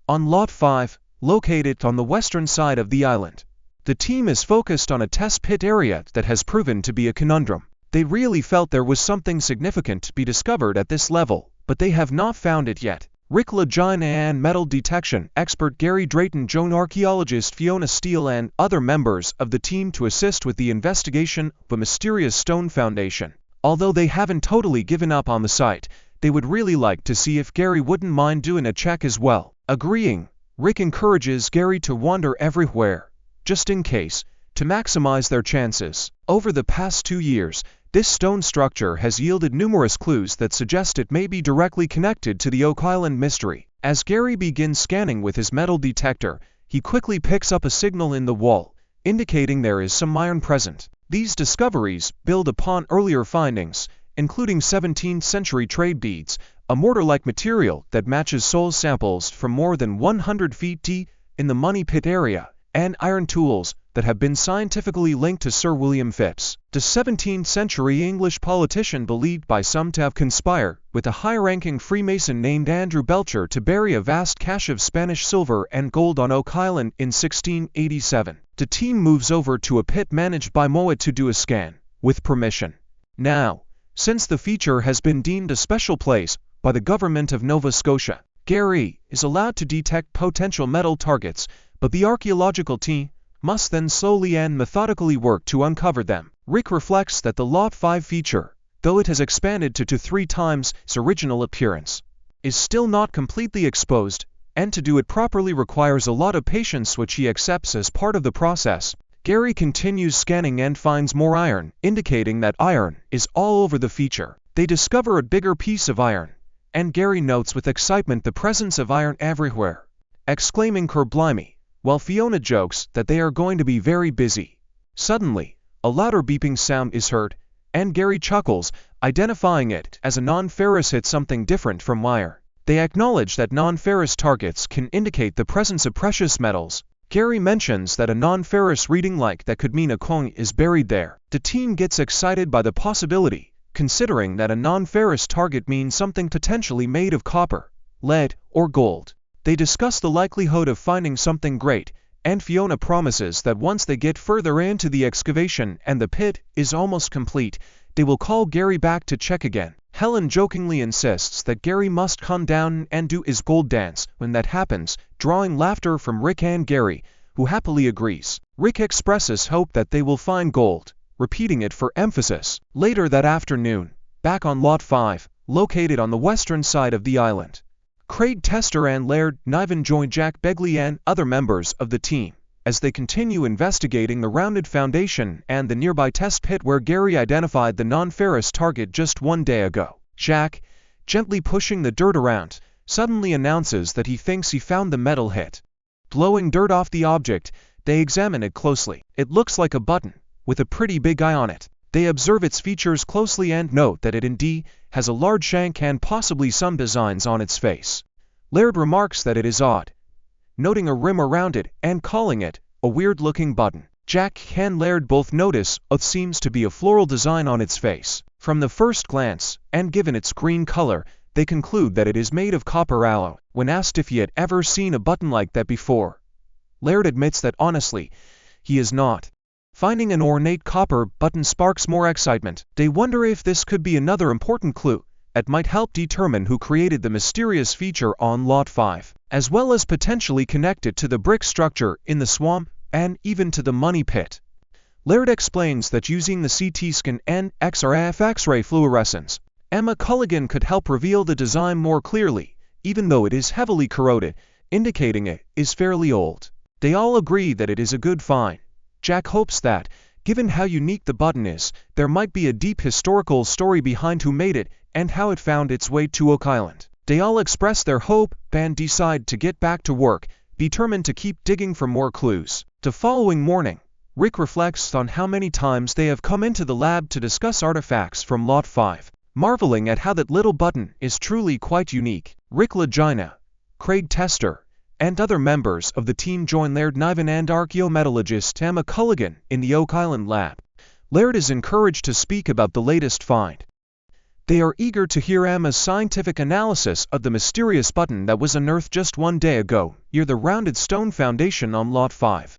on Lot 5, located on the western side of the island. The team is focused on a test pit area that has proven to be a conundrum. They really felt there was something significant to be discovered at this level, but they have not found it yet. Rick Lagina and metal detection expert Gary Drayton joined archaeologist Fiona Steele and other members of the team to assist with the investigation of a mysterious stone foundation. Although they haven't totally given up on the site, they would really like to see if Gary wouldn't mind doing a check as well. Agreeing, Rick encourages Gary to wander everywhere, just in case, to maximize their chances. Over the past 2 years, this stone structure has yielded numerous clues that suggest it may be directly connected to the Oak Island mystery. As Gary begins scanning with his metal detector, he quickly picks up a signal in the wall, indicating there is some iron present. These discoveries build upon earlier findings, including 17th-century trade beads, a mortar-like material that matches soil samples from more than 100 feet deep in the Money Pit area, and iron tools that have been scientifically linked to Sir William Phipps, the 17th-century English politician believed by some to have conspired with a high-ranking Freemason named Andrew Belcher to bury a vast cache of Spanish silver and gold on Oak Island in 1687. The team moves over to a pit managed by Mowat to do a scan, with permission. Now, since the feature has been deemed a special place by the government of Nova Scotia, Gary is allowed to detect potential metal targets, but the archaeological team must then slowly and methodically work to uncover them. Rick reflects that the Lot 5 feature, though it has expanded to 3 times its original appearance, is still not completely exposed, and to do it properly requires a lot of patience, which he accepts as part of the process. Gary continues scanning and finds more iron, indicating that iron is all over the feature. They discover a bigger piece of iron, and Gary notes with excitement the presence of iron everywhere, exclaiming "Kerblimey," while Fiona jokes that they are going to be very busy. Suddenly, a louder beeping sound is heard, and Gary chuckles, identifying it as a non-ferrous hit, something different from wire. They acknowledge that non-ferrous targets can indicate the presence of precious metals. Gary mentions that a non-ferrous reading like that could mean a coin is buried there. The team gets excited by the possibility, considering that a non-ferrous target means something potentially made of copper, lead, or gold. They discuss the likelihood of finding something great, and Fiona promises that once they get further into the excavation and the pit is almost complete, they will call Gary back to check again. Helen jokingly insists that Gary must come down and do his gold dance when that happens, drawing laughter from Rick and Gary, who happily agrees. Rick expresses hope that they will find gold, repeating it for emphasis. Later that afternoon, back on Lot 5, located on the western side of the island, Craig Tester and Laird Niven join Jack Begley and other members of the team as they continue investigating the rounded foundation and the nearby test pit where Gary identified the non-ferrous target just 1 day ago. Jack, gently pushing the dirt around, suddenly announces that he thinks he found the metal hit. Blowing dirt off the object, they examine it closely. It looks like a button, with a pretty big eye on it. They observe its features closely and note that it indeed has a large shank and possibly some designs on its face. Laird remarks that it is odd, noting a rim around it and calling it a weird-looking button. Jack and Laird both notice what seems to be a floral design on its face. From the first glance, and given its green color, they conclude that it is made of copper alloy. When asked if he had ever seen a button like that before, Laird admits that honestly, he has not. Finding an ornate copper button sparks more excitement. They wonder if this could be another important clue that might help determine who created the mysterious feature on Lot 5, as well as potentially connect it to the brick structure in the swamp and even to the Money Pit. Laird explains that using the CT scan and XRF X-ray fluorescence, Emma Culligan could help reveal the design more clearly, even though it is heavily corroded, indicating it is fairly old. They all agree that it is a good find. Jack hopes that, given how unique the button is, there might be a deep historical story behind who made it and how it found its way to Oak Island. They all express their hope and decide to get back to work, determined to keep digging for more clues. The following morning, Rick reflects on how many times they have come into the lab to discuss artifacts from Lot 5, marveling at how that little button is truly quite unique. Rick Lagina, Craig Tester, and other members of the team join Laird Niven and archaeometallurgist Emma Culligan in the Oak Island lab. Laird is encouraged to speak about the latest find. They are eager to hear Emma's scientific analysis of the mysterious button that was unearthed just one day ago, near the rounded stone foundation on Lot 5.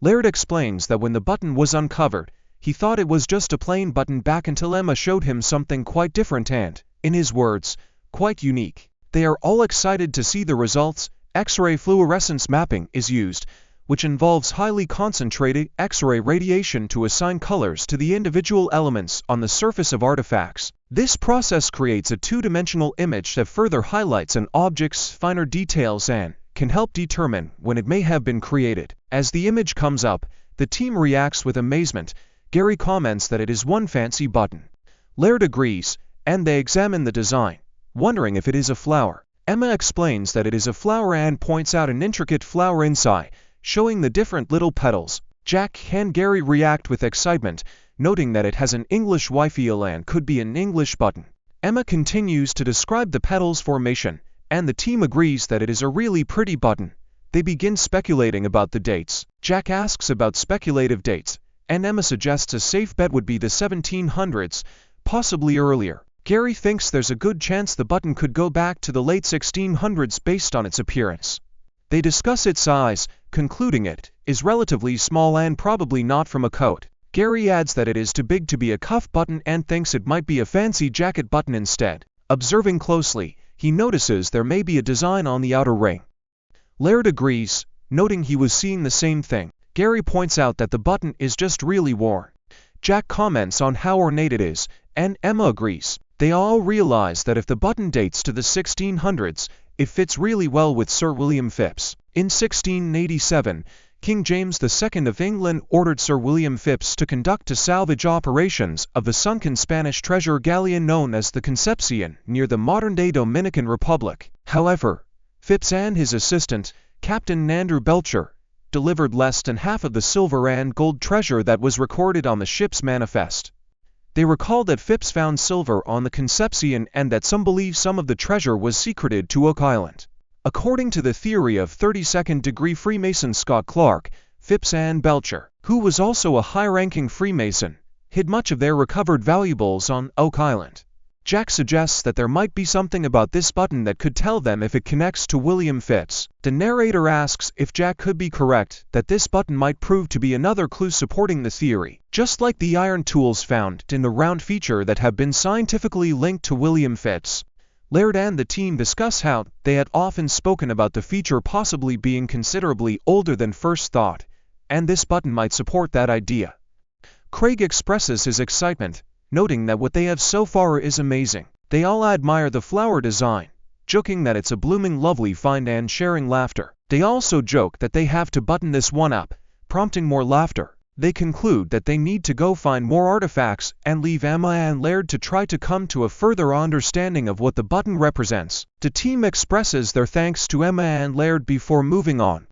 Laird explains that when the button was uncovered, he thought it was just a plain button back until Emma showed him something quite different and, in his words, quite unique. They are all excited to see the results. X-ray fluorescence mapping is used, which involves highly concentrated X-ray radiation to assign colors to the individual elements on the surface of artifacts. This process creates a two-dimensional image that further highlights an object's finer details and can help determine when it may have been created. As the image comes up, the team reacts with amazement. Gary comments that it is one fancy button. Laird agrees, and they examine the design, wondering if it is a flower. Emma explains that it is a flower and points out an intricate flower inside, showing the different little petals. Jack and Gary react with excitement, noting that it has an English feel and could be an English button. Emma continues to describe the petals formation, and the team agrees that it is a really pretty button. They begin speculating about the dates. Jack asks about speculative dates, and Emma suggests a safe bet would be the 1700s, possibly earlier. Gary thinks there's a good chance the button could go back to the late 1600s based on its appearance. They discuss its size, concluding it is relatively small and probably not from a coat. Gary adds that it is too big to be a cuff button and thinks it might be a fancy jacket button instead. Observing closely, he notices there may be a design on the outer ring. Laird agrees, noting he was seeing the same thing. Gary points out that the button is just really worn. Jack comments on how ornate it is, and Emma agrees. They all realize that if the button dates to the 1600s, it fits really well with Sir William Phipps. In 1687, King James II of England ordered Sir William Phipps to conduct salvage operations of the sunken Spanish treasure galleon known as the Concepcion near the modern-day Dominican Republic. However, Phipps and his assistant, Captain Andrew Belcher, delivered less than half of the silver and gold treasure that was recorded on the ship's manifest. They recall that Phipps found silver on the Concepcion and that some believe some of the treasure was secreted to Oak Island. According to the theory of 32nd-degree Freemason Scott Clark, Phipps and Belcher, who was also a high-ranking Freemason, hid much of their recovered valuables on Oak Island. Jack suggests that there might be something about this button that could tell them if it connects to William Phipps. The narrator asks if Jack could be correct, that this button might prove to be another clue supporting the theory, just like the iron tools found in the round feature that have been scientifically linked to William Phipps. Laird and the team discuss how they had often spoken about the feature possibly being considerably older than first thought, and this button might support that idea. Craig expresses his excitement, noting that what they have so far is amazing. They all admire the flower design, joking that it's a blooming lovely find and sharing laughter. They also joke that they have to button this one up, prompting more laughter. They conclude that they need to go find more artifacts and leave Emma and Laird to try to come to a further understanding of what the button represents. The team expresses their thanks to Emma and Laird before moving on.